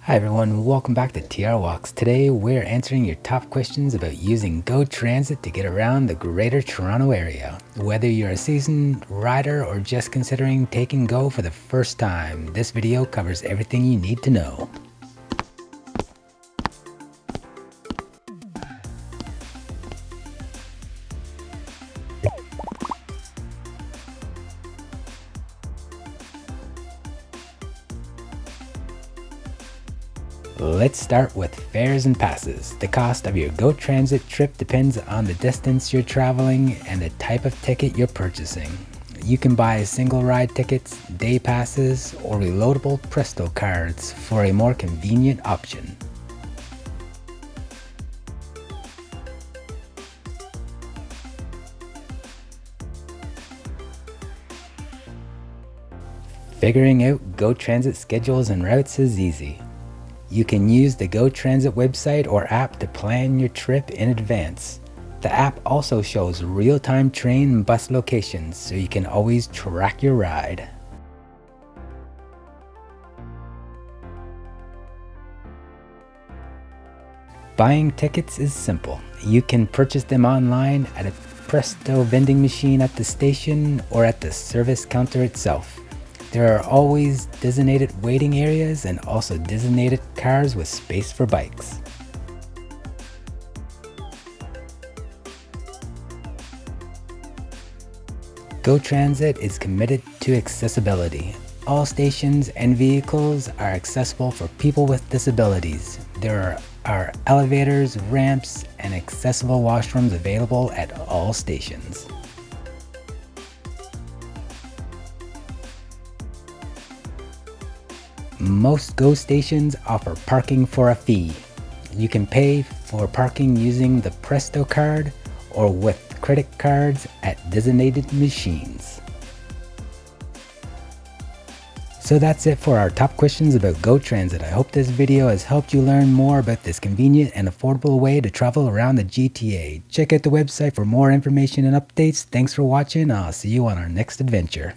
Hi everyone, welcome back to TR Walks. Today we're answering your top questions about using Go Transit to get around the Greater Toronto Area. Whether you're a seasoned rider or just considering taking Go for the first time, this video covers everything you need to know. Let's start with fares and passes. The cost of your Go Transit trip depends on the distance you're traveling and the type of ticket you're purchasing. You can buy single ride tickets, day passes, or reloadable Presto cards for a more convenient option. Figuring out Go Transit schedules and routes is easy. You can use the Go Transit website or app to plan your trip in advance. The app also shows real-time train and bus locations, so you can always track your ride. Buying tickets is simple. You can purchase them online at a Presto vending machine at the station or at the service counter itself. There are always designated waiting areas and also designated cars with space for bikes. Go Transit is committed to accessibility. All stations and vehicles are accessible for people with disabilities. There are elevators, ramps, and accessible washrooms available at all stations. Most Go stations offer parking for a fee. You can pay for parking using the Presto card or with credit cards at designated machines. So that's it for our top questions about Go Transit. I hope this video has helped you learn more about this convenient and affordable way to travel around the GTA. Check out the website for more information and updates. Thanks for watching. I'll see you on our next adventure.